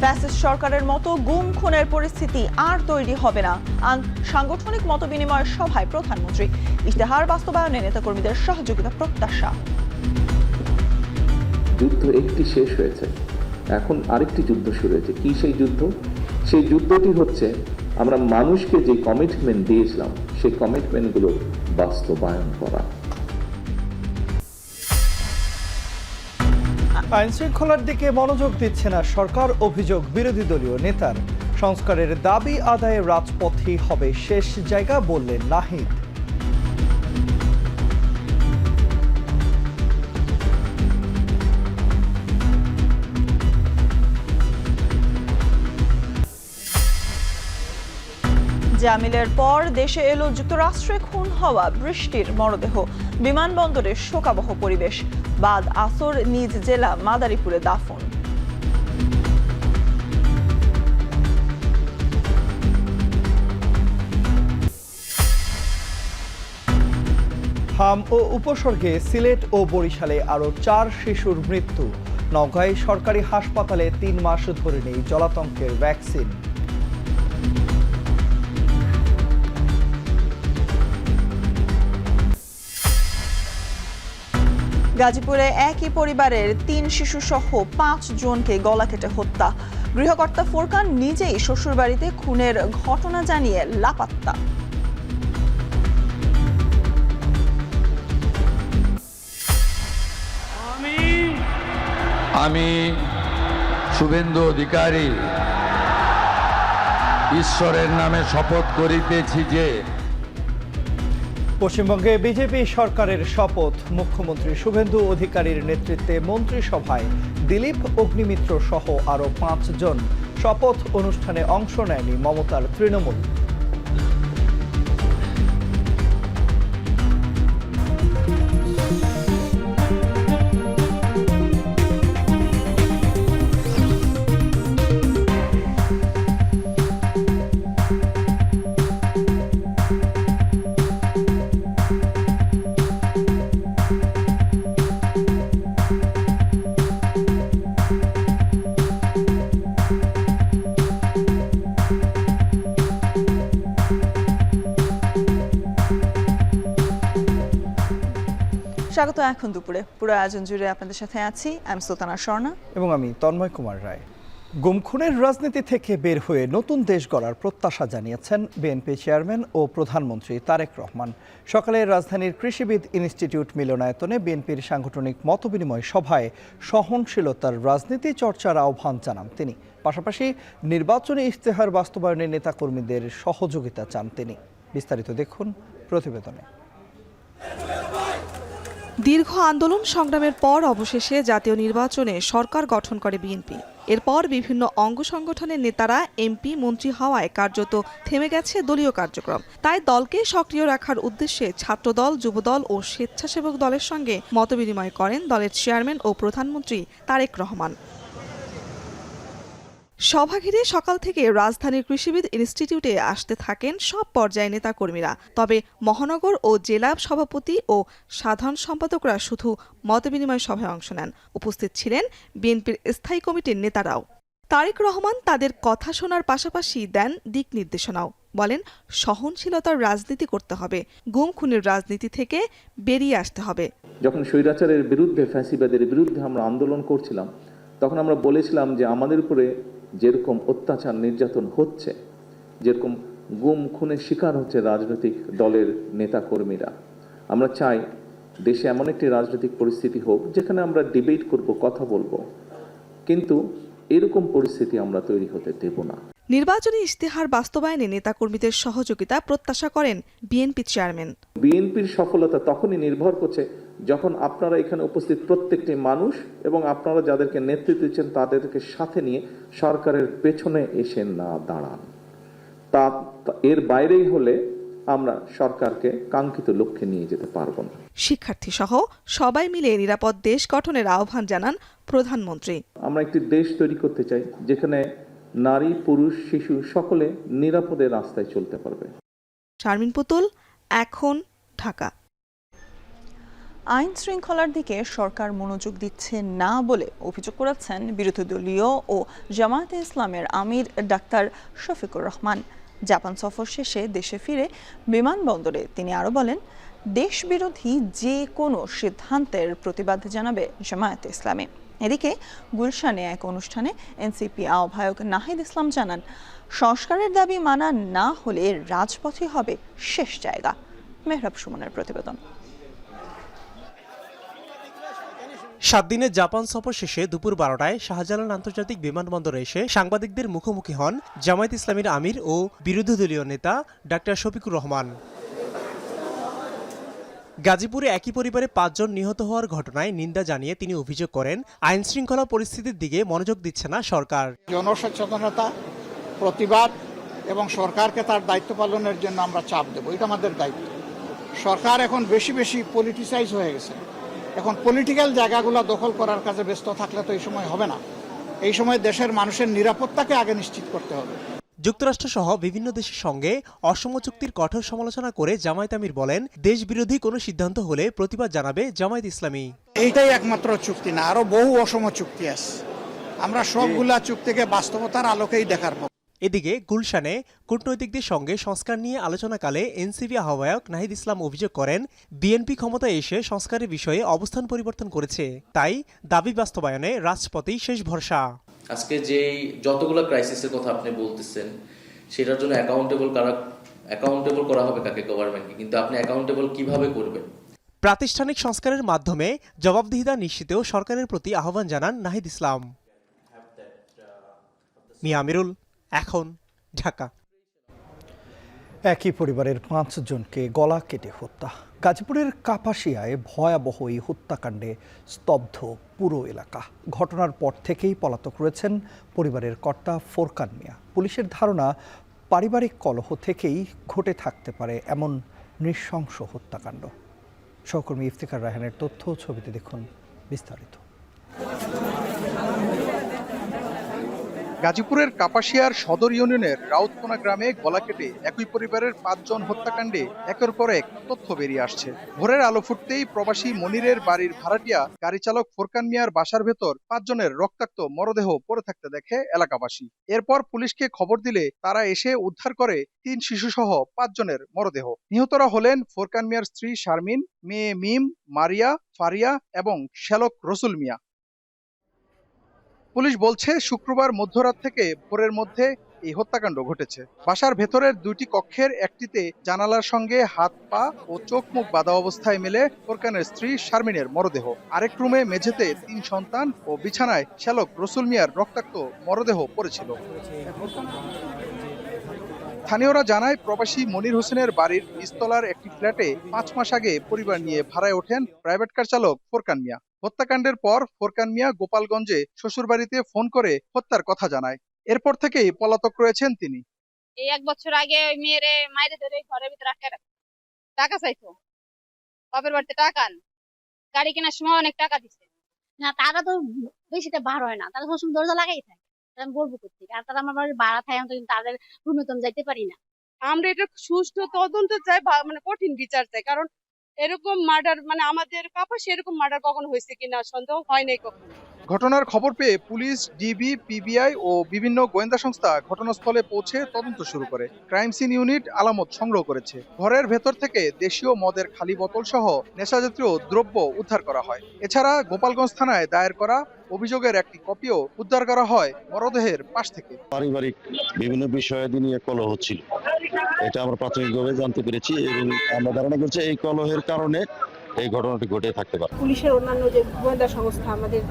Fascist সরকারের মতো গুম খুনের পরিস্থিতি আর তৈরি হবে না। সাংগঠনিক মতবিনিময় সভায় প্রধানমন্ত্রী। ইশতেহার বাস্তবায়নে নেতাকর্মীদের সহযোগিতা প্রত্যাশা। যুদ্ধ একটি শেষ হয়েছে, এখন আরেকটি যুদ্ধ শুরু হয়েছে। কি সেই যুদ্ধ? সেই যুদ্ধটি হচ্ছে আমরা মানুষকে যে কমিটমেন্ট দিয়েছিলাম সেই কমিটমেন্টগুলো বাস্তবায়ন করা। আইন শৃঙ্খলার দিকে মনোযোগ দিচ্ছে না সরকার, অভিযোগ বিরোধী দলীয় নেতার। সংস্কারের দাবি আদায়ে রাজপথই হবে শেষ জায়গা বললেন নাহিদ। জামিলের পর দেশে এলো যুক্তরাষ্ট্রে খুন হওয়া বৃষ্টির মরদেহ। বিমানবন্দরে শোকাবহ পরিবেশ। বাদ আসর নিজ জেলা মাদারীপুরে দাফন। হাম ও উপসর্গে সিলেট ও বরিশালে আরও 4 শিশুর মৃত্যু। নওগাঁয় সরকারি হাসপাতালে 3 মাস ধরে নেই জলাতঙ্কের ভ্যাকসিন। গাজীপুরে একই পরিবারের 3 শিশু সহ 5 জনকে গলা কেটে হত্যা। গৃহকর্তা ফোরকান নিজেই শ্বশুরবাড়িতে খুনের ঘটনা জানিয়ে লাপাত্তা। আমি শুভেন্দু অধিকারী ঈশ্বরের নামে শপথ করিতেছি যে পশ্চিমবঙ্গে বিজেপি সরকারের শপথ। মুখ্যমন্ত্রী শুভেন্দু অধিকারীর নেতৃত্বে মন্ত্রিসভায় দিলীপ অগ্নিমিত্র সহ আরও 5 জন। শপথ অনুষ্ঠানে অংশ নেয়নি মমতার তৃণমূল। স্বাগত এখন দুপুরে। পুরো আয়োজন জুড়ে আপনাদের সাথে আছি আমি সুলতানা স্বর্ণা এবং আমি তন্ময় কুমার রায়। গুম খুনের রাজনীতি থেকে বের হয়ে নতুন দেশ গড়ার প্রত্যাশা জানিয়েছেন বিএনপি চেয়ারম্যান ও প্রধানমন্ত্রী তারেক রহমান। সকালে রাজধানীর কৃষিবিদ ইনস্টিটিউট মিলনায়তনে বিএনপির সাংগঠনিক মতবিনিময় সভায় সহনশীলতার রাজনীতি চর্চার আহ্বান জানান তিনি। পাশাপাশি নির্বাচনী ইশতেহার বাস্তবায়নে নেতাকর্মীদের সহযোগিতা চান তিনি। বিস্তারিত দেখুন প্রতিবেদনে। দীর্ঘ আন্দোলন সংগ্রামের পর অবশেষে জাতীয় নির্বাচনে সরকার গঠন করে বিএনপি। এরপর বিভিন্ন অঙ্গ সংগঠনের নেতারা এমপি মন্ত্রী হওয়ায় কার্যত থেমে গেছে দলীয় কার্যক্রম। তাই দলকে সক্রিয় রাখার উদ্দেশ্যে ছাত্রদল, যুবদল ও স্বেচ্ছাসেবক দলের সঙ্গে মতবিনিময় করেন দলের চেয়ারম্যান ও প্রধানমন্ত্রী তারেক রহমান। সভা ঘিরে সকাল থেকে রাজধানীর কৃষিবিদ ইনস্টিটিউটে আসতে থাকেন সব পর্যায়ে নেতাকর্মীরা। তবে মহানগর ও জেলা সভাপতি ও সাধারণ সম্পাদকরা শুধু মতবিনিময় সভায় অংশ নেন। উপস্থিত ছিলেন বিএনপির স্থায়ী কমিটির নেতারাও। তারেক রহমান তাদের কথা শোনার পাশাপাশি দেন দিক নির্দেশনাও। বলেন, সহনশীলতার রাজনীতি করতে হবে, গুম খুনের রাজনীতি থেকে বেরিয়ে আসতে হবে। যখন স্বৈরাচারের বিরুদ্ধে, ফ্যাসিবাদের বিরুদ্ধে আমরা আন্দোলন করছিলাম, তখন আমরা বলেছিলাম যে আমাদের উপরে যেরকম অত্যাচার নির্যাতন হচ্ছে, যেরকম গুম খুনের শিকার হচ্ছে রাজনৈতিক দলের নেতা কর্মীরা, আমরা চাই দেশে এমন একটি রাজনৈতিক পরিস্থিতি হোক যেখানে আমরা ডিবেট করব, কথা বলবো, কিন্তু এরকম পরিস্থিতি আমরা তৈরি হতে দেব না। নির্বাচনী ইশতেহার বাস্তবায়নে নেতাকর্মীদের সহযোগিতা প্রত্যাশা করেন বিএনপি চেয়ারম্যান। বিএনপির সফলতা তখনই নির্ভর করছে যখন আপনারা এখানে উপস্থিত প্রত্যেকটি মানুষ এবং আপনারা যাদেরকে নেতৃত্ব দিচ্ছেন তাদেরকে সাথে নিয়ে সরকারের পেছনে এসে না দাঁড়ান। তা এর বাইরেই হলে আমরা সরকারকে কাঙ্ক্ষিত লক্ষ্যে নিয়ে যেতে পারব না। শিক্ষার্থী সহ সবাই মিলে নিরাপদ দেশ গঠনের আহ্বান জানান প্রধানমন্ত্রী। আমরা একটি দেশ তৈরি করতে চাই যেখানে নারী, পুরুষ, শিশু সকলে নিরাপদে রাস্তায় চলতে পারবে। শারমিন পুতুল, এখন, ঢাকা। আইন শৃঙ্খলার দিকে সরকার মনোযোগ দিচ্ছে না বলে অভিযোগ করেছেন বিরোধী দলীয় ও জামায়াতে ইসলামের আমির ডাক্তার শফিকুর রহমান। জাপান সফর শেষে দেশে ফিরে বিমানবন্দরে তিনি আরও বলেন, দেশবিরোধী যে কোনো সিদ্ধান্তের প্রতিবাদ জানাবে জামায়াতে ইসলামী। এদিকে গুলশানে এক অনুষ্ঠানে এনসিপি আহ্বায়ক নাহিদ ইসলাম জানান, সংস্কারের দাবি মানা না হলে রাজপথই হবে শেষ জায়গা। মেহরাব সুমনের প্রতিবেদন। 7 দিনের জাপান সফর শেষে দুপুর 12টায় শাহজালাল আন্তর্জাতিক বিমানবন্দরে এসে সাংবাদিকদের মুখোমুখি হন জামায়াত ইসলামীর আমির ও বিরোধী দলীয় নেতা ডাক্তার শফিকুর রহমান। গাজীপুরে একই পরিবারে 5 জন নিহত হওয়ার ঘটনায় নিন্দা জানিয়ে তিনি অভিযোগ করেন, আইন শৃঙ্খলা পরিস্থিতির দিকে মনোযোগ দিচ্ছে না সরকার। জনসচেতনতা, প্রতিবাদ এবং সরকারকে তার দায়িত্ব পালনের জন্য আমরা চাপ দেব, এটা আমাদের দায়িত্ব। সরকার এখন বেশি বেশি পলিটিসাইজ হয়ে গেছে। এখন পলিটিক্যাল জায়গাগুলো দখল করার কাজে ব্যস্ত থাকলে তো এই সময় হবে না। এই সময় দেশের মানুষের নিরাপত্তাকে আগে নিশ্চিত করতে হবে। যুক্তরাষ্ট্র সহ বিভিন্ন দেশের সঙ্গে অসম চুক্তির কঠোর সমালোচনা করে জামায়াত আমির বলেন, দেশ বিরোধী কোনো সিদ্ধান্ত হলে প্রতিবাদ জানাবে জামায়াত ইসলামী। এইটাই একমাত্র চুক্তি না, আরো বহু অসম চুক্তি আছে। আমরা সবগুলা চুক্তিকে বাস্তবতার আলোকেই দেখার পর। এদিকে গুলশানে কূটনৈতিকদের সঙ্গে সংস্কার নিয়ে আলোচনাকালে এনসিপি আহ্বায়ক নাহিদ ইসলাম অভিযোগ করেন, বিএনপি ক্ষমতায় এসে সংস্কারের বিষয়ে অবস্থান পরিবর্তন করেছে, তাই দাবি বাস্তবায়নে রাজপথেই শেষ ভরসা। আজকে যে যতগুলো ক্রাইসিসের কথা আপনি বলতেছেন, সেটার জন্য অ্যাকাউন্টেবল করা হবে কাকে? গভর্নমেন্টকে। কিন্তু আপনি অ্যাকাউন্টেবল কিভাবে করবেন? প্রাতিষ্ঠানিক সংস্কারের মাধ্যমে জবাবদিহিতা নিশ্চিতেও সরকারের প্রতি আহ্বান জানান নাহিদ ইসলাম। মিয়া আমিরুল, এখন, ঢাকা। একই পরিবারের 5 জনকে গলা কেটে হত্যা। গাজীপুরের কাপাসিয়ায় ভয়াবহ এই হত্যাকাণ্ডে স্তব্ধ পুরো এলাকা। ঘটনার পর থেকেই পলাতক রয়েছেন পরিবারের কর্তা ফোরকান মিয়া। পুলিশের ধারণা, পারিবারিক কলহ থেকেই ঘটে থাকতে পারে এমন নৃশংস হত্যাকাণ্ড। সহকর্মী ইফতিখার রায়হানের তথ্য, ছবিতে দেখুন বিস্তারিত। গাজীপুরের কাপাসিয়ার সদর ইউনিয়নের রাউতকোনা গ্রামে গলা কেটে একই পরিবারের 5 জন হত্যাকাণ্ডে একের পর এক তথ্য বেরিয়ে আসছে। ভোরের আলো ফুটতেই প্রবাসী মনিরের বাড়ির ভাড়াটিয়া গাড়ি চালক ফোরকান মিয়ার বাসার ভেতর 5 জনের রক্তাক্ত মরদেহ পড়ে থাকতে দেখে এলাকাবাসী। এরপর পুলিশকে খবর দিলে তারা এসে উদ্ধার করে 3 শিশুসহ 5 জনের মরদেহ। নিহতরা হলেন ফোরকান মিয়ার স্ত্রী শারমিন, মেয়ে মিম, মারিয়া, ফারিয়া এবং শ্যালক রসুল মিয়া। পুলিশ বলছে, শুক্রবার মধ্যরাত থেকে ভোরের মধ্যে এই হত্যাকাণ্ড ঘটেছে। বাসার ভেতরের 2টি কক্ষের একটিতে জানালার সঙ্গে হাত, পা ও চোখ মুখ বাঁধা অবস্থায় মেলে ফোরকানের স্ত্রী শারমিনের মরদেহ। আরেক রুমে মেঝেতে 3 সন্তান ও বিছানায় শ্যালক রসুল মিয়ার রক্তাক্ত মরদেহ পড়েছিল। স্থানীয়রা জানায়, প্রবাসী মনির হোসেনের বাড়ির নিচতলার একটি ফ্ল্যাটে 5 মাস আগে পরিবার নিয়ে ভাড়ায় ওঠেন প্রাইভেট কার চালক ফোরকান মিয়া। হত্যাকাণ্ডের পর ফোরকান মিয়া গোপালগঞ্জে শ্বশুরবাড়িতে ফোন করে হত্যার কথা জানায়। এরপর থেকেই পলাতক রয়েছেন তিনি। এই 1 বছর আগে ওই মেয়েরে মাইরে ধরে ঘরের ভিতরে আটকে রাখে, টাকা চাইতো, বাপের বাড়িতে টাকা আন, গাড়ি কেনার সময় অনেক টাকা দিচ্ছে না। তারা তো বেশিটা বার হয় না, তারা সবসময় দরজা লাগাই থাকে। আমি বলবো করছি, আর তারা আমার বাড়ির ভাড়া থাকে, কিন্তু তাদের রুমে তো আমি যাইতে পারি না। আমরা এটা সুষ্ঠু তদন্ত চাই, মানে কঠিন বিচার চাই, কারণ এরকম মার্ডার, মানে আমাদের কাপাসে এরকম মার্ডার কখনো হয়েছে কিনা সন্দেহ হয় নাই কখনো। ঘটনার খবর পেয়ে পুলিশ, ডিবি, পিবিআই ও বিভিন্ন গোয়েন্দা সংস্থা ঘটনাস্থলে পৌঁছে তদন্ত শুরু করে। ক্রাইম সিন ইউনিট আলামত সংগ্রহ করেছে। ঘরের ভেতর থেকে দেশীয় মদের খালি বোতল সহ নেশাজাতীয় দ্রব্য উদ্ধার করা হয়। এছাড়া গোপালগঞ্জ থানায় দায়ের করা অভিযোগের একটি কপিও উদ্ধার করা হয় মরদেহের পাশ থেকে। পারিবারিক বিভিন্ন বিষয়াদি নিয়ে কলহ হচ্ছিল, এটা আমরা প্রাথমিকভাবে জানতে পেরেছি এবং আমরা ধারণা করছি এই কলহের কারণে এই ঘটনাটি ঘটে থাকতে পারে। পুলিশের অন্যান্য যে গোয়েন্দা সংস্থা, আমাদের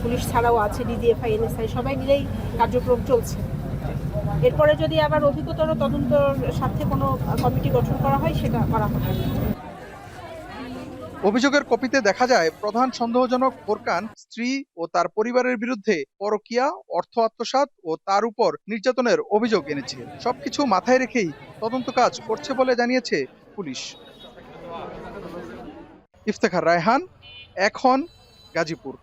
পুলিশ ছাড়াও আছে ডিজিএফআই, এনএসআই, সবাই মিলেই কার্যক্রম চলছে। এরপরে যদি আবার অধিকতর তদন্তর সাথে কোনো কমিটি গঠন করা হয়, সেটা করা হবে। অভিযোগের কপিতে দেখা যায়, প্রধান সন্দেহজনক ফোরকান স্ত্রী ও তার পরিবারের বিরুদ্ধে পরকীয়া, অর্থ আত্মসাৎ ও তার উপর নির্যাতনের অভিযোগ এনেছে। সবকিছু মাথায় রেখেই তদন্ত কাজ করছে বলে জানিয়েছে পুলিশ। ইফতেখার রায়হান, এখন, গাজীপুর।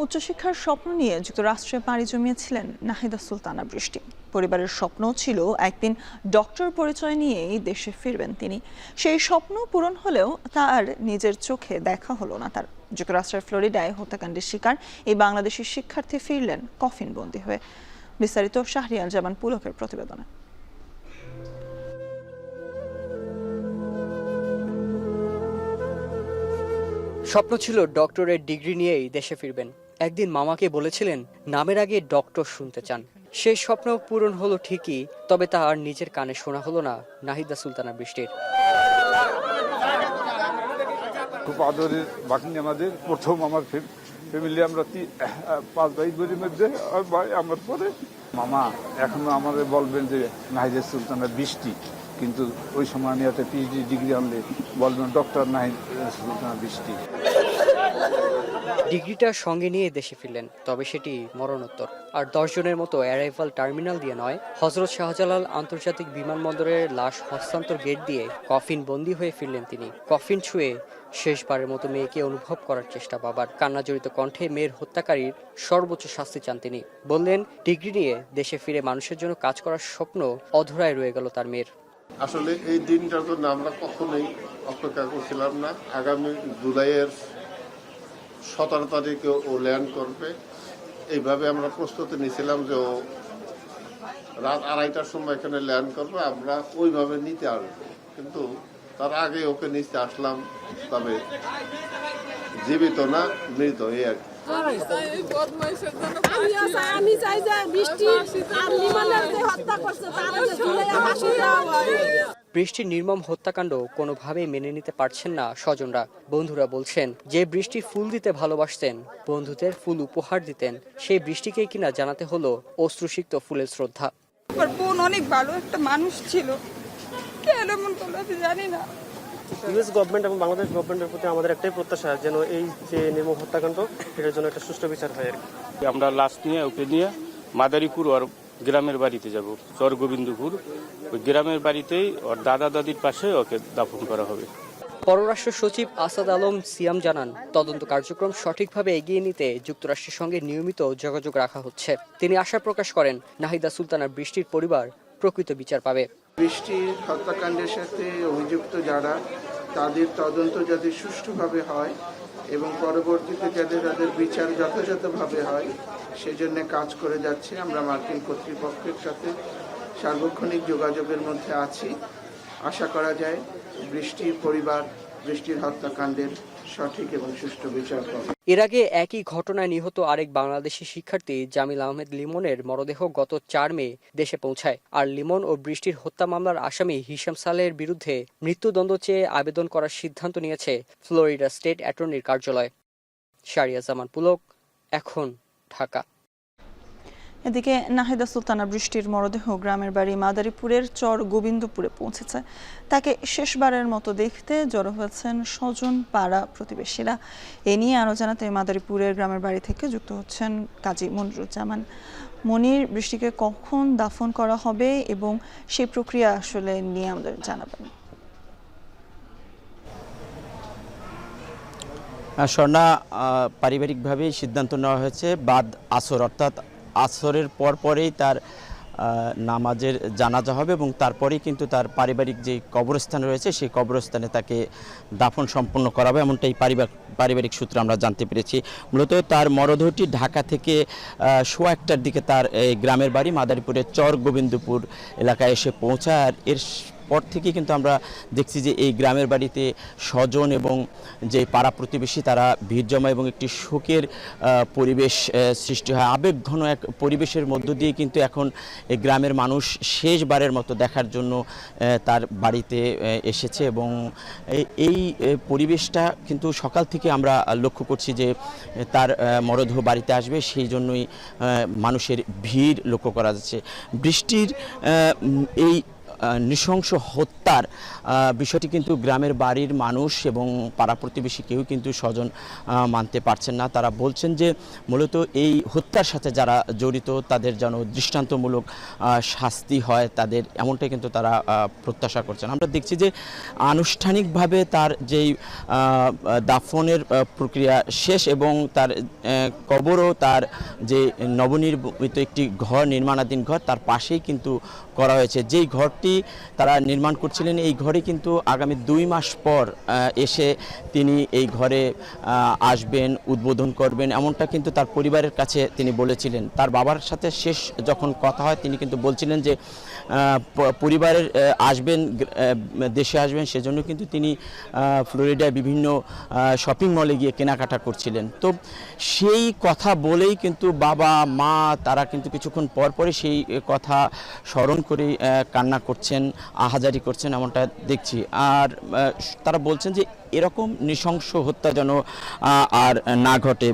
উচ্চশিক্ষার স্বপ্ন নিয়ে যুক্তরাষ্ট্রে পাড়ি জমিয়েছিলেন নাহিদা সুলতানা বৃষ্টি। পরিবারের স্বপ্ন ছিল একদিন ডক্টর পরিচয় নিয়েই দেশে ফিরবেন তিনি। সেই স্বপ্ন পূরণ হলেও তার নিজের চোখে দেখা হলো না তার। যুক্তরাষ্ট্রের ফ্লোরিডায় হত্যাকাণ্ডের শিকার এই বাংলাদেশি শিক্ষার্থী ফিরলেন কফিনবন্দি হয়ে। বিস্তারিত শাহরিয়ার জামান পুলকের প্রতিবেদনে। স্বপ্ন ছিল ডক্টরের ডিগ্রি নিয়েই দেশে ফিরবেন। একদিন মামাকে বলেছিলেন নামের আগে ডক্টর শুনতে চান। সেই স্বপ্ন পূরণ হলো ঠিকই, তবে তা আর নিজের কানে শোনা হলো না নাহিদা সুলতানা বৃষ্টির। খুব আদরের বাকি আমাদের প্রথম আমার ফ্যামিলি, আমরা 5 ভাই বোনের মধ্যে ভাই আমার পরে মামা এখনো আমাদের বলবেন যে নাহিদা সুলতানা বৃষ্টি, কিন্তু ওই সময় আমি একটা পিএইচডি ডিগ্রি আনলে বলবেন ডক্টর নাহিদা সুলতানা বৃষ্টি। ডিগ্রিটা সঙ্গে নিয়ে দেশে ফিরলেন, তবে সেটি মরণোত্তর। আর 10 জনের মতো অ্যারাইভাল টার্মিনাল দিয়ে নয়, হযরত শাহজালাল আন্তর্জাতিক বিমানবন্দরের লাশ হস্তান্তর গেট দিয়ে কফিন বন্দী হয়ে ফিরলেন তিনি। কফিন ছুঁয়ে শেষবারের মতো মেয়েকে অনুভব করার চেষ্টা বাবার। কান্নাজড়িত কণ্ঠে মেয়ের হত্যাকারীর সর্বোচ্চ শাস্তি চান তিনি। বললেন ডিগ্রি নিয়ে দেশে ফিরে মানুষের জন্য কাজ করার স্বপ্ন অধরায় রয়ে গেল তার মেয়ের। আসলে এই দিনটার জন্য আমরা কখনোই অপেক্ষা করছিলাম না। আগামী জুলাইয়ের 17 তারিখে ও ল্যান্ড করবে, এইভাবে আমরা প্রস্তুতি নিয়েছিলাম যে ও রাত 2:30টার সময় এখানে ল্যান্ড করবে, আমরা ওইভাবে নিতে আসবো। কিন্তু তার আগে ওকে নিতে আসলাম, তবে জীবিত না মৃত, এই আর কি। বৃষ্টির নির্মম হত্যাকাণ্ড কোনোভাবেই মেনে নিতে পারছেন না স্বজনরা। বন্ধুরা বলছেন যে বৃষ্টি ফুল দিতে ভালোবাসতেন, বন্ধুদের ফুল উপহার দিতেন, সেই বৃষ্টিকেই কিনা জানাতে হলো অশ্রুসিক্ত ফুলের শ্রদ্ধা। বোন অনেক ভালো একটা মানুষ ছিল, কেন এমন করলো জানি না। ইউএস গভর্নমেন্ট এবং বাংলাদেশ গভর্নমেন্টের প্রতি আমাদের একটাই প্রত্যাশা, যেন এই যে নির্মম হত্যাকাণ্ড এটার জন্য একটা সুষ্ঠু বিচার হয় আর কি। আমরা লাশ নিয়ে ওকে নিয়ে মাদারীপুর ওর গ্রামের বাড়িতে যাব, চর গোবিন্দপুর। ওই গ্রামের বাড়িতেই ওর দাদা দাদির পাশে ওকে দাফন করা হবে। পররাষ্ট্র সচিব আসাদ আলম সিয়াম জানান, তদন্ত কার্যক্রম সঠিকভাবে এগিয়ে নিতে যুক্তরাষ্ট্রের সঙ্গে নিয়মিত যোগাযোগ রাখা হচ্ছে। তিনি আশা প্রকাশ করেন নাহিদা সুলতানা বৃষ্টির পরিবার প্রকৃত বিচার পাবে। বৃষ্টির হত্যাকাণ্ডের সাথে অভিযুক্ত যারা, তাদের তদন্ত যাতে সুষ্ঠুভাবে হয় এবং পরবর্তীতে যাতে তাদের বিচার যথাযথভাবে হয় সেজন্য কাজ করে যাচ্ছে। আমরা মার্কিন কর্তৃপক্ষের সাথে সার্বক্ষণিক যোগাযোগের মধ্যে আছি। আশা করা যায় বৃষ্টির পরিবার বৃষ্টির হত্যাকাণ্ডের সঠিক এবং সুষ্ঠু বিচার পাবে। এর আগে একই ঘটনায় নিহত আরেক বাংলাদেশি শিক্ষার্থী জামিল আহমেদ লিমনের মরদেহ গত 4 মে দেশে পৌঁছায়। আর লিমন ও বৃষ্টির হত্যা মামলার আসামি হিশাম সালেহের বিরুদ্ধে মৃত্যুদণ্ড চেয়ে আবেদন করার সিদ্ধান্ত নিয়েছে ফ্লোরিডা স্টেট অ্যাটর্নির কার্যালয়। শাহরিয়ার জামান পুলক, এখন, ঢাকা। এদিকে নাহিদা সুলতানা বৃষ্টির মরদেহ গ্রামের বাড়ি মাদারীপুরের চর গোবিন্দপুরে পৌঁছেছে। তাকে শেষবারের মতো দেখতে জড়ো হয়েছেন স্বজন, পাড়া প্রতিবেশীরা। এ নিয়ে আরও জানাতে মাদারীপুরের গ্রামের বাড়ি থেকে যুক্ত হচ্ছেন কাজী মনিরুজ্জামান। মনির, বৃষ্টিকে কখন দাফন করা হবে এবং সেই প্রক্রিয়া আসলে নিয়ে আমাদের জানাবেন। স্বর্ণা, পারিবারিকভাবেই সিদ্ধান্ত নেওয়া হয়েছে বাদ আসর, অর্থাৎ আসরের পরেই তার নামাজের জানাজা হবে এবং তারপরেই কিন্তু তার পারিবারিক যে কবরস্থান রয়েছে সেই কবরস্থানে তাকে দাফন সম্পন্ন করা হবে, এমনটাই পারিবারিক সূত্রে আমরা জানতে পেরেছি। মূলত তার মরদেহটি ঢাকা থেকে 1:15টার দিকে তার গ্রামের বাড়ি মাদারীপুরের চর গোবিন্দপুর এলাকায় এসে পৌঁছায়। আর এর পর থেকে কিন্তু আমরা দেখছি যে এই গ্রামের বাড়িতে স্বজন এবং যে পাড়া প্রতিবেশী তারা ভিড় জমা এবং একটি শোকের পরিবেশ সৃষ্টি হয়। আবেগঘন এক পরিবেশের মধ্য দিয়ে কিন্তু এখন এই গ্রামের মানুষ শেষবারের মতো দেখার জন্য তার বাড়িতে এসেছে এবং এই পরিবেশটা কিন্তু সকাল থেকে আমরা লক্ষ্য করছি যে তার মরদেহ বাড়িতে আসবে, সেই জন্যই মানুষের ভিড় লক্ষ্য করা যাচ্ছে। বৃষ্টির এই নৃশংস হত্যার বিষয়টি কিন্তু গ্রামের বাড়ির মানুষ এবং পাড়া প্রতিবেশী কেউ কিন্তু স্বজন মানতে পারছেন না। তারা বলছেন যে মূলত এই হত্যার সাথে যারা জড়িত তাদের যেন দৃষ্টান্তমূলক শাস্তি হয়, তাদের এমনটাই কিন্তু তারা প্রত্যাশা করছেন। আমরা দেখছি যে আনুষ্ঠানিকভাবে তার যেই দাফনের প্রক্রিয়া শেষ এবং তার কবরও তার যে নবনির্মিত একটি ঘর, নির্মাণাধীন ঘর, তার পাশেই কিন্তু করা হয়েছে। যেই ঘরটি তারা নির্মাণ করছিলেন এই ঘরে কিন্তু আগামী 2 মাস পর এসে তিনি এই ঘরে আসবেন, উদ্বোধন করবেন, এমনটা কিন্তু তার পরিবারের কাছে তিনি বলেছিলেন। তার বাবার সাথে শেষ যখন কথা হয় তিনি কিন্তু বলছিলেন যে পরিবারের আসবেন, দেশে আসবেন, সেজন্য কিন্তু তিনি ফ্লোরিডায় বিভিন্ন শপিং মলে গিয়ে কেনাকাটা করছিলেন। তো সেই কথা বলেই কিন্তু বাবা মা তারা কিন্তু কিছুক্ষণ পরপরই সেই কথা স্মরণ করে কান্না করছেন, আহাজারি করছেন, এমনটা দেখছি। আর তারা বলছেন যে এরকম নৃশংস হত্যা যেন আর না ঘটে।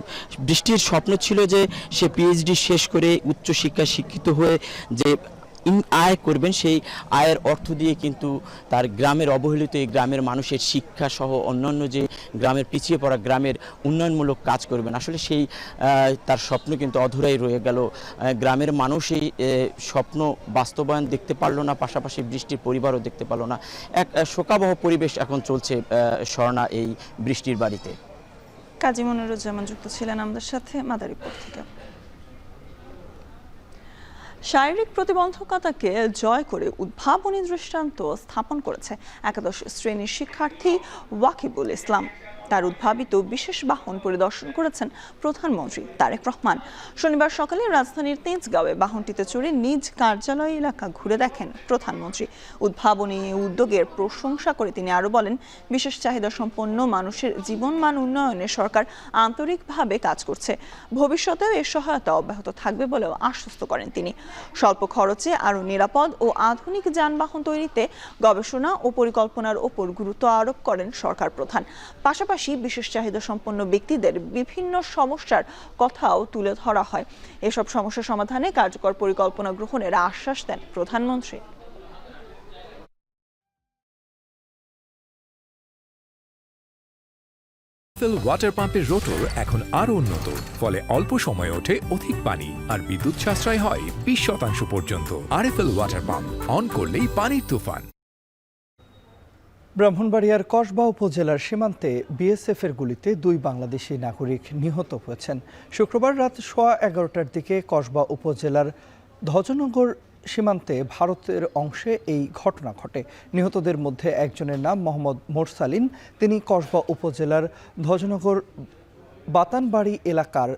বৃষ্টির স্বপ্ন ছিল যে সে পিএইচডি শেষ করে উচ্চশিক্ষায় শিক্ষিত হয়ে যে আয় করবেন, সেই আয়ের অর্থ দিয়ে কিন্তু তার গ্রামের অবহেলিত এই গ্রামের মানুষের শিক্ষা সহ অন্যান্য যে গ্রামের পিছিয়ে পড়া গ্রামের উন্নয়নমূলক কাজ করবেন। আসলে সেই তার স্বপ্ন কিন্তু অধুরাই রয়ে গেল। গ্রামের মানুষ এই স্বপ্ন বাস্তবায়ন দেখতে পারলো না, পাশাপাশি বৃষ্টির পরিবারও দেখতে পারলো না। এক শোকাবহ পরিবেশ এখন চলছে স্বর্ণা এই বৃষ্টির বাড়িতে। কাজী মনিরুজ্জামান যুক্ত ছিলেন আমাদের সাথে মাদারীপুর থেকে। শারীরিক প্রতিবন্ধকতাকে জয় করে উদ্ভাবনী দৃষ্টান্ত স্থাপন করেছে একাদশ শ্রেণীর শিক্ষার্থী ওয়াকিবুল ইসলাম। তার উদ্ভাবিত বিশেষ বাহন পরিদর্শন করেছেন প্রধানমন্ত্রী তারেক রহমান। শনিবার সকালে রাজধানীর তেজগাঁওয়ে বাহনটিতে চড়ে নিজ কার্যালয় এলাকা ঘুরে দেখেন প্রধানমন্ত্রী। উদ্ভাবনী উদ্যোগের প্রশংসা করে তিনি আরও বলেন, বিশেষ চাহিদা সম্পন্ন মানুষের জীবনমান উন্নয়নে সরকার আন্তরিকভাবে কাজ করছে। ভবিষ্যতেও এর সহায়তা অব্যাহত থাকবে বলেও আশ্বস্ত করেন তিনি। স্বল্প খরচে আরও নিরাপদ ও আধুনিক যানবাহন তৈরিতে গবেষণা ও পরিকল্পনার ওপর গুরুত্ব আরোপ করেন সরকার প্রধান। পাশাপাশি বিশেষ চাহিদা সম্পন্ন ব্যক্তিদের বিভিন্ন সমস্যার কথাও তুলে ধরা হয়। এসব সমস্যা সমাধানে কার্যকর পরিকল্পনা গ্রহণের আশ্বাস দেন প্রধানমন্ত্রী। ওয়াটার পাম্পের রোটর এখন আরো উন্নত, ফলে অল্প সময়ে ওঠে অধিক পানি আর বিদ্যুৎ সাশ্রয় হয় 20% পর্যন্ত। আরএফএল ওয়াটার পাম্প, অন করলেই পানির তুফান। ব্রাহ্মণবাড়িয়ার কসবা উপজেলার সীমান্তে বিএসএফের গুলিতে 2 বাংলাদেশি নাগরিক নিহত হয়েছেন। শুক্রবার রাত 11:15টার দিকে কসবা উপজেলার ধ্বজনগর সীমান্তে ভারতের অংশে এই ঘটনা ঘটে। নিহতদের মধ্যে একজনের নাম মোহাম্মদ মোরসালিন। তিনি কসবা উপজেলার ধ্বজনগর বাতানবাড়ি এলাকার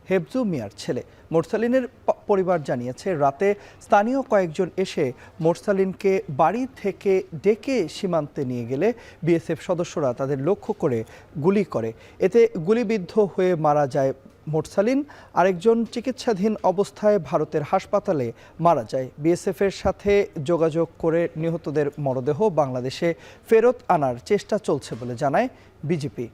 হেফজু মিয়ার ছেলে। মোরসালিনের পরিবার জানিয়েছে, রাতে স্থানীয় কয়েকজন এসে মোরসালিনকে বাড়ি থেকে ডেকে সীমান্তে নিয়ে গেলে বিএসএফ সদস্যরা তাদের লক্ষ্য করে গুলি করে। এতে গুলিবিদ্ধ হয়ে মারা যায় মোরসালিন। আরেকজন চিকিৎসাধীন অবস্থায় ভারতের হাসপাতালে মারা যায়। বিএসএফের সাথে যোগাযোগ করে নিহতদের মরদেহ বাংলাদেশে ফেরত আনার চেষ্টা চলছে বলে জানায় বিজেপি।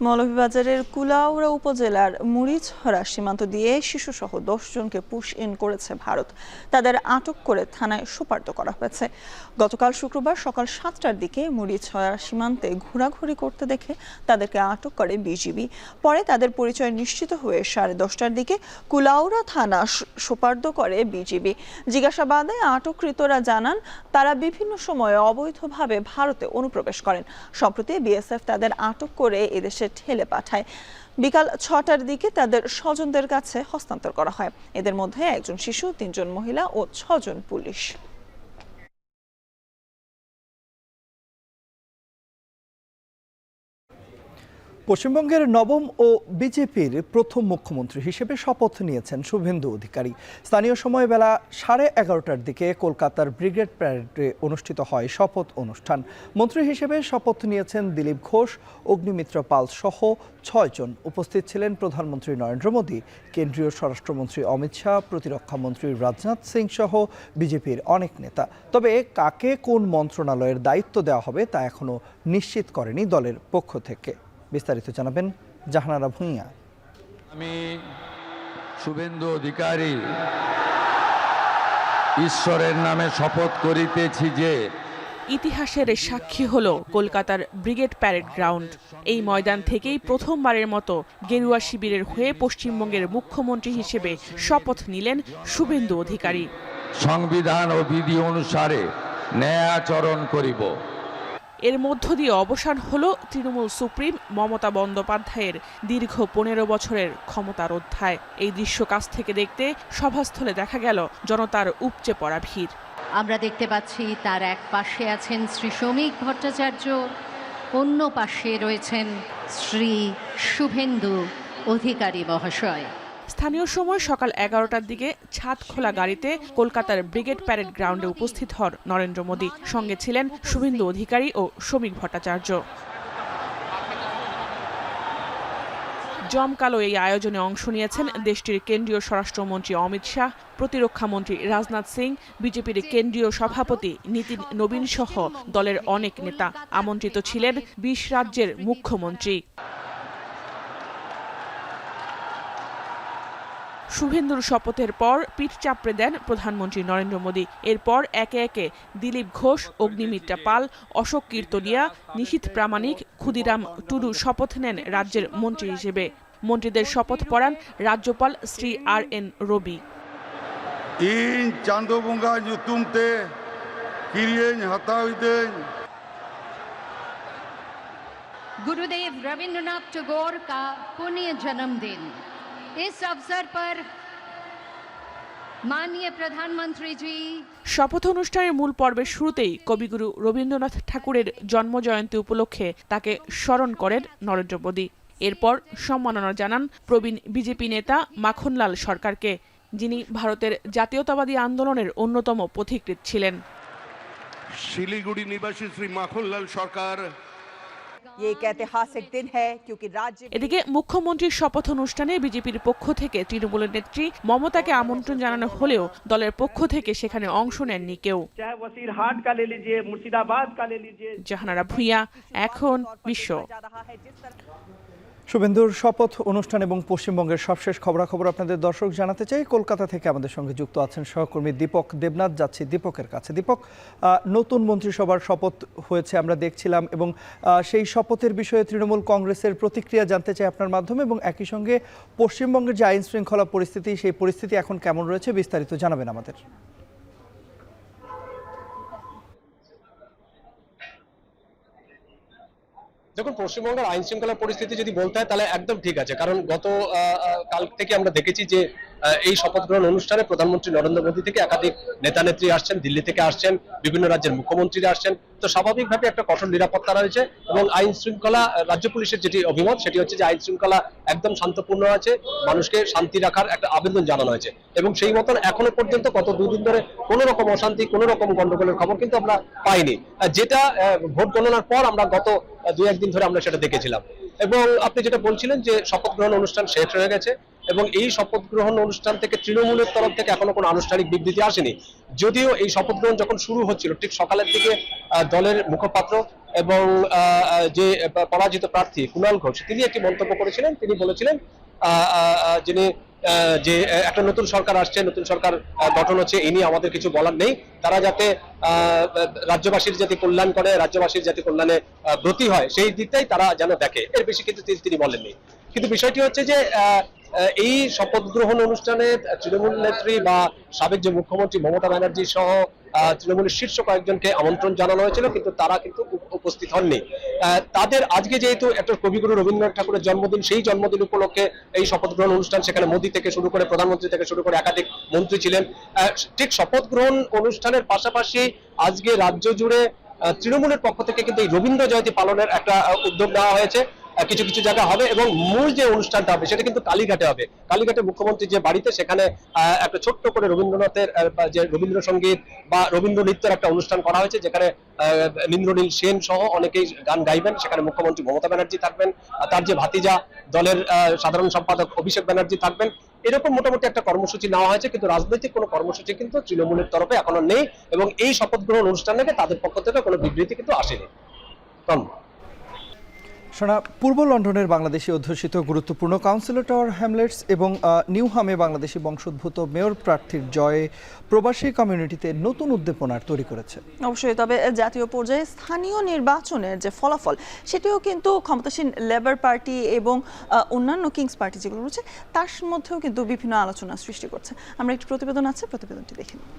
মৌলভীবাজারের কুলাউড়া উপজেলার মুড়িছড়া সীমান্ত দিয়ে শিশুসহ 10 জনকে পুশ ইন করেছে ভারত। তাদের আটক করে থানায় সোপর্দ করা হয়েছে। গতকাল শুক্রবার সকাল 7টার দিকে মুড়িছড়া সীমান্তে ঘোরাঘুরি করতে দেখে তাদেরকে আটক করে বিজিবি। পরে তাদের পরিচয় নিশ্চিত হয়ে 10:30টার দিকে কুলাউড়া থানা সোপর্দ করে বিজিবি। জিজ্ঞাসাবাদে আটককৃতরা জানান, তারা বিভিন্ন সময়ে অবৈধভাবে ভারতে অনুপ্রবেশ করেন। সম্প্রতি বিএসএফ তাদের আটক করে এদেশে ঠেলে পাঠায়। বিকাল 6টার দিকে তাদের স্বজনদের কাছে হস্তান্তর করা হয়। এদের মধ্যে একজন শিশু, 3 জন মহিলা ও 6 জন পুলিশ। পশ্চিমবঙ্গের নবম ও বিজেপির প্রথম মুখ্যমন্ত্রী হিসেবে শপথ নিয়েছেন শুভেন্দু অধিকারী। স্থানীয় সময় বেলা 11:30টার দিকে কলকাতার ব্রিগেড প্যারেডে অনুষ্ঠিত হয় শপথ অনুষ্ঠান। মন্ত্রী হিসেবে শপথ নিয়েছেন দিলীপ ঘোষ, অগ্নিমিত্র পাল সহ 6 জন। উপস্থিত ছিলেন প্রধানমন্ত্রী নরেন্দ্র মোদী, কেন্দ্রীয় স্বরাষ্ট্রমন্ত্রী অমিত শাহ, প্রতিরক্ষা মন্ত্রী রাজনাথ সিং সহ বিজেপির অনেক নেতা। তবে কাকে কোন মন্ত্রণালয়ের দায়িত্ব দেওয়া হবে তা এখনো নিশ্চিত করেনি দলের পক্ষ থেকে। বিস্তারিত জানাবেন জাহানারা ভূঁইয়া। আমি শুভেন্দু অধিকারী ঈশ্বরের নামে শপথ করিতেছি যে ইতিহাসের সাক্ষী হল কলকাতার ব্রিগেড প্যারেড গ্রাউন্ড। এই ময়দান থেকেই প্রথমবারের মতো গেরুয়া শিবিরের হয়ে পশ্চিমবঙ্গের মুখ্যমন্ত্রী হিসেবে শপথ নিলেন শুভেন্দু অধিকারী। সংবিধান ও বিধি অনুসারে ন্যায়াচরণ করিব। এর মধ্য দিয়ে অবসান হল তৃণমূল সুপ্রিম মমতা বন্দ্যোপাধ্যায়ের দীর্ঘ 15 বছরের ক্ষমতার অধ্যায়। এই দৃশ্য কাছ থেকে দেখতে সভাস্থলে দেখা গেল জনতার উপচে পড়া ভিড়। আমরা দেখতে পাচ্ছি তার এক পাশে আছেন শ্রী শ্রমিক ভট্টাচার্য, অন্য পাশে রয়েছেন শ্রী শুভেন্দু অধিকারী মহাশয়। স্থানীয় সময় সকাল 11টার দিকে ছাদ খোলা গাড়িতে কলকাতার ব্রিগেড প্যারেড গ্রাউন্ডে উপস্থিত হন নরেন্দ্র মোদী। সঙ্গে ছিলেন শুভেন্দু অধিকারী ও শ্রমিক ভট্টাচার্য। জমকালো এই আয়োজনে অংশ নিয়েছেন দেশটির কেন্দ্রীয় স্বরাষ্ট্রমন্ত্রী অমিত শাহ, প্রতিরক্ষামন্ত্রী রাজনাথ সিং, বিজেপির কেন্দ্রীয় সভাপতি নীতিন নবীন সহ দলের অনেক নেতা। আমন্ত্রিত ছিলেন 20 রাজ্যের মুখ্যমন্ত্রী। শুভেন্দুর শপথের পর পিঠ চাপড়ে দেন প্রধানমন্ত্রী নরেন্দ্র মোদী। এরপর একে একে দিলীপ ঘোষ, অগ্নিমিত্রা পাল, অশোক কীর্তনিয়া, নিশীথ প্রামাণিক, ক্ষুদিরাম টুডু শপথ নেন রাজ্যের মন্ত্রী হিসেবে। মন্ত্রীদের শপথ পড়ান রাজ্যপাল শ্রী RN রবি। ইন Chandobanga nyutumte kirien hatauden Gurudev Rabindranath Tagore का पुण्य जन्मदिन। इस अवसर पर माननीय प्रधानमंत्री जी। শপথ অনুষ্ঠানের মূল পর্বের শুরুতেই কবিগুরু রবীন্দ্রনাথ ঠাকুরের জন্মজয়ন্তী উপলক্ষে তাকে স্মরণ করেন নরেন্দ্র মোদী। এরপর সম্মাননা জানান প্রবীণ বিজেপি নেতা মাখনলাল সরকারকে, যিনি ভারতের জাতীয়তাবাদী আন্দোলনের অন্যতম পথিকৃৎ ছিলেন। শিলিগুড়ি নিবাসী শ্রী মাখনলাল সরকার। এদিকে মুখ্যমন্ত্রীর শপথ অনুষ্ঠানে বিজেপির পক্ষ থেকে তৃণমূলের নেত্রী মমতাকে আমন্ত্রণ জানানো হলেও দলের পক্ষ থেকে সেখানে অংশ নেননি কেউ। জাহানারা ভুঁইয়া, এখন বিশ্ব। শুভেন্দুর শপথ অনুষ্ঠান এবং পশ্চিমবঙ্গের সবশেষ খবরাখবর আপনাদের দর্শক জানাতে চাই। কলকাতা থেকে আমাদের সঙ্গে যুক্ত আছেন সহকর্মী দীপক দেবনাথ। যাচ্ছি দীপকের কাছে। দীপক, নতুন মন্ত্রিসভার শপথ হয়েছে আমরা দেখছিলাম, এবং সেই শপথের বিষয়ে তৃণমূল কংগ্রেসের প্রতিক্রিয়া জানতে চাই আপনার মাধ্যমে, এবং একই সঙ্গে পশ্চিমবঙ্গের যে আইন শৃঙ্খলা পরিস্থিতি, সেই পরিস্থিতি এখন কেমন রয়েছে বিস্তারিত জানাবেন আমাদের। দেখুন, পশ্চিমবঙ্গের আইন শৃঙ্খলা পরিস্থিতি যদি বলতে হয় তাহলে একদম ঠিক আছে, কারণ গত কাল থেকে আমরা দেখেছি যে এই শপথ গ্রহণ অনুষ্ঠানে প্রধানমন্ত্রী নরেন্দ্র মোদী থেকে একাধিক নেতা নেত্রী আসছেন, দিল্লি থেকে আসছেন, বিভিন্ন রাজ্যের মুখ্যমন্ত্রীরা আসছেন। তো স্বাভাবিকভাবে একটা কঠোর নিরাপত্তা রয়েছে, এবং আইন শৃঙ্খলা, রাজ্য পুলিশের যেটি অভিমত সেটি হচ্ছে যে আইন শৃঙ্খলা একদম শান্তপূর্ণ আছে, মানুষকে শান্তি রাখার একটা আবেদন জানানো হয়েছে, এবং সেই মতন এখনো পর্যন্ত গত 2 দিন ধরে কোনো রকম অশান্তি, কোনো রকম গন্ডগোলের খবর কিন্তু আমরা পাইনি, যেটা ভোট গণনার পর আমরা গত 2-1 দিন ধরে আমরা সেটা দেখেছিলাম। এবং আপনি যেটা বলছিলেন যে শপথ গ্রহণ অনুষ্ঠান শেষ হয়ে গেছে, এবং এই শপথ গ্রহণ অনুষ্ঠান থেকে তৃণমূলের তরফ থেকে এখনো কোনো আনুষ্ঠানিক বিবৃতি আসেনি। যদিও এই শপথ গ্রহণ যখন শুরু হচ্ছিল ঠিক সকালের দিকে দলের মুখপাত্র এবং যে পরাজিত প্রার্থী কুণাল ঘোষ, তিনি একটি মন্তব্য করেছিলেন। তিনি বলেছিলেন যিনি যে একটা নতুন সরকার আসছে, নতুন সরকার গঠন হচ্ছে, এই নিয়ে আমাদের কিছু বলার নেই। তারা যাতে রাজ্যবাসীর যাতে কল্যাণ করে, রাজ্যবাসীর যাতে কল্যাণে ব্রতী হয়, সেই দিকটাই তারা যেন দেখে, এর বেশি কিন্তু তিনি বলেননি। কিন্তু বিষয়টি হচ্ছে যে এই শপথ গ্রহণ অনুষ্ঠানে তৃণমূল নেত্রী বা সাবেক যে মুখ্যমন্ত্রী মমতা ব্যানার্জি সহ তৃণমূলের শীর্ষ কয়েকজনকে আমন্ত্রণ জানানো হয়েছিল, কিন্তু তারা কিন্তু উপস্থিত হননি। তাদের আজকে যেহেতু একটা কবিগুরু রবীন্দ্রনাথ ঠাকুরের জন্মদিন, সেই জন্মদিন উপলক্ষে এই শপথ গ্রহণ অনুষ্ঠান, সেখানে মোদী থেকে শুরু করে প্রধানমন্ত্রী থেকে শুরু করে একাধিক মন্ত্রী ছিলেন। ঠিক শপথ গ্রহণ অনুষ্ঠানের পাশাপাশি আজকে রাজ্য জুড়ে তৃণমূলের পক্ষ থেকে কিন্তু এই রবীন্দ্র জয়ন্তী পালনের একটা উদ্যোগ নেওয়া হয়েছে। কিছু কিছু জায়গা হবে, এবং মূল যে অনুষ্ঠানটা হবে সেটা কিন্তু কালীঘাটে হবে। কালীঘাটে মুখ্যমন্ত্রী যে বাড়িতে, সেখানে একটা ছোট্ট করে রবীন্দ্রনাথের যে রবীন্দ্রসঙ্গীত বা রবীন্দ্র নৃত্যের একটা অনুষ্ঠান করা হয়েছে, যেখানে ইন্দ্রনীল সেন সহ অনেকেই গান গাইবেন। সেখানে মুখ্যমন্ত্রী মমতা ব্যানার্জি থাকবেন, তার যে ভাতিজা দলের সাধারণ সম্পাদক অভিষেক ব্যানার্জি থাকবেন। এরকম মোটামুটি একটা কর্মসূচি নেওয়া হয়েছে, কিন্তু রাজনৈতিক কোনো কর্মসূচি কিন্তু তৃণমূলের তরফে এখনো নেই, এবং এই শপথ গ্রহণ অনুষ্ঠান থেকে তাদের পক্ষ থেকে কোনো বিবৃতি কিন্তু আসেনি। শোনা, পূর্ব লন্ডনের বাংলাদেশি অধ্যুষিত গুরুত্বপূর্ণ কাউন্সিলর টাওয়ার হ্যামলেটস এবং নিউহামে বাংলাদেশি বংশোদ্ভূত মেয়র প্রার্থীর জয়ে প্রবাসী কমিউনিটিতে নতুন উদ্দীপনার তৈরি করেছে। অবশ্যই, তবে জাতীয় পর্যায়ে স্থানীয় নির্বাচনের যে ফলাফল সেটিও কিন্তু ক্ষমতাসীন লেবার পার্টি এবং অন্যান্য কিংস পার্টি যেগুলো রয়েছে তার মধ্যেও কিন্তু বিভিন্ন আলোচনা সৃষ্টি করছে। আমরা একটি প্রতিবেদন আছে, প্রতিবেদনটি দেখে নিই।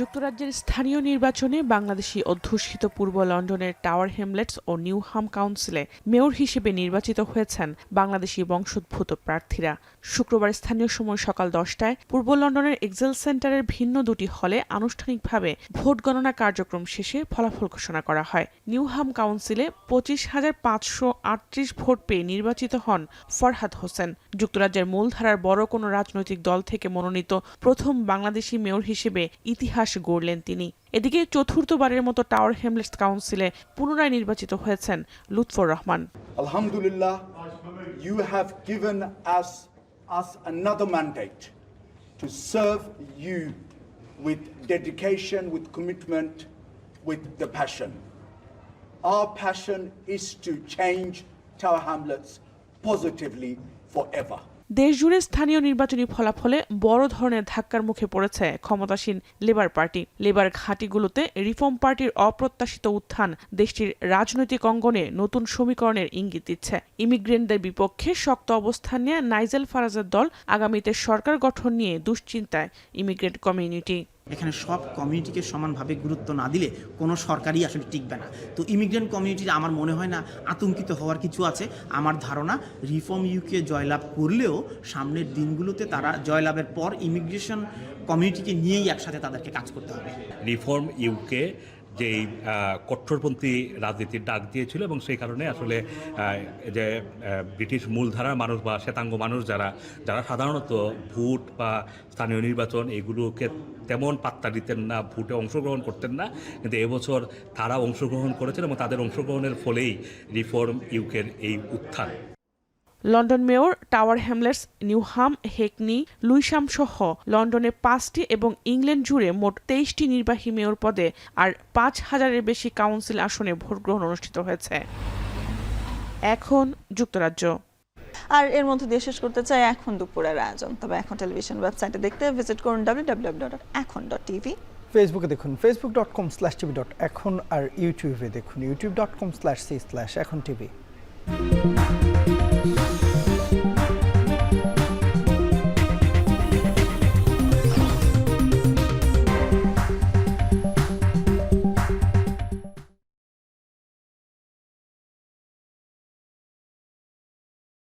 যুক্তরাজ্যের স্থানীয় নির্বাচনে বাংলাদেশি অধ্যুষিত পূর্ব লন্ডনের টাওয়ার হ্যামলেটস ও নিউহাম কাউন্সিলে মেয়র হিসেবে নির্বাচিত হয়েছেন বাংলাদেশি বংশোদ্ভূত প্রার্থীরা। শুক্রবার স্থানীয় সময় সকাল 10টায় পূর্ব লন্ডনের এক্সেল সেন্টারের ভিন্ন দুটি হলে আনুষ্ঠানিকভাবে ভোট গণনা কার্যক্রম শেষে ফলাফল ঘোষণা করা হয়। নিউহাম কাউন্সিলে 25,538 ভোট পেয়ে নির্বাচিত হন ফরহাদ হোসেন। যুক্তরাজ্যের মূলধারার বড় কোনো রাজনৈতিক দল থেকে মনোনীত প্রথম বাংলাদেশি মেয়র হিসেবে ইতিহাস গড়লেন তিনি। এদিকে চতুর্থবারের মতো টাওয়ার হ্যামলেটস কাউন্সিলে পুনরায় নির্বাচিত হয়েছেন লুৎফর রহমান। আলহামদুলিল্লাহ, you have given us another mandate to serve you with dedication, with commitment, with the passion. Our passion is to change Tower Hamlets positively forever. দেশজুড়ে স্থানীয় নির্বাচনী ফলাফলে বড় ধরনের ধাক্কার মুখে পড়েছে ক্ষমতাসীন লেবার পার্টি। লেবার ঘাঁটিগুলোতে রিফর্ম পার্টির অপ্রত্যাশিত উত্থান দেশটির রাজনৈতিক অঙ্গনে নতুন সমীকরণের ইঙ্গিত দিচ্ছে। ইমিগ্রেন্টদের বিপক্ষে শক্ত অবস্থান নিয়ে নাইজেল ফারাজের দল আগামীতে সরকার গঠন নিয়ে দুশ্চিন্তায় ইমিগ্রেন্ট কমিউনিটি। এখানে সব কমিউনিটিকে সমানভাবে গুরুত্ব না দিলে কোনো সরকারই আসলে টিকবে না। তো ইমিগ্রেন্ট কমিউনিটির আমার মনে হয় না আতঙ্কিত হওয়ার কিছু আছে। আমার ধারণা রিফর্ম ইউকে জয়লাভ করলেও সামনের দিনগুলোতে তারা জয়লাভের পর ইমিগ্রেশন কমিউনিটিকে নিয়েই একসাথে তাদেরকে কাজ করতে হবে। রিফর্ম ইউকে যেই কট্টরপন্থী রাজনীতির ডাক দিয়েছিল এবং সেই কারণে আসলে যে ব্রিটিশ মূলধারার মানুষ বা শ্বেতাঙ্গ মানুষ যারা সাধারণত ভোট বা স্থানীয় নির্বাচন এগুলোকে তেমন পাত্তা দিতেন না, ভোটে অংশগ্রহণ করতেন না, কিন্তু এবছর তারা অংশগ্রহণ করেছেন এবং তাদের অংশগ্রহণের ফলেই রিফর্ম ইউকের এই উত্থান। London mayor tower Hamlets, Newham, Hackney, লুইসাম সহ লন্ডনে 5টি এবং ইংল্যান্ড জুড়ে মোট 23টি নির্বাহী মেয়র পদে আর 5,000-এর বেশি কাউন্সিল আসনে ভোটগ্রহণ অনুষ্ঠিত হয়েছে। এখন যুক্তরাজ্য। আর এর মধ্যে দিয়ে শেষ করতে চাই এখন দুপুরের আয়োজন। তবে এখন টেলিভিশন ওয়েবসাইটে দেখতে ভিজিট করুন www.ekhon.tv। ফেসবুকে দেখুন facebook.com/tv.ekhon আর ইউটিউবে দেখুন youtube.com/c/ekhon tv।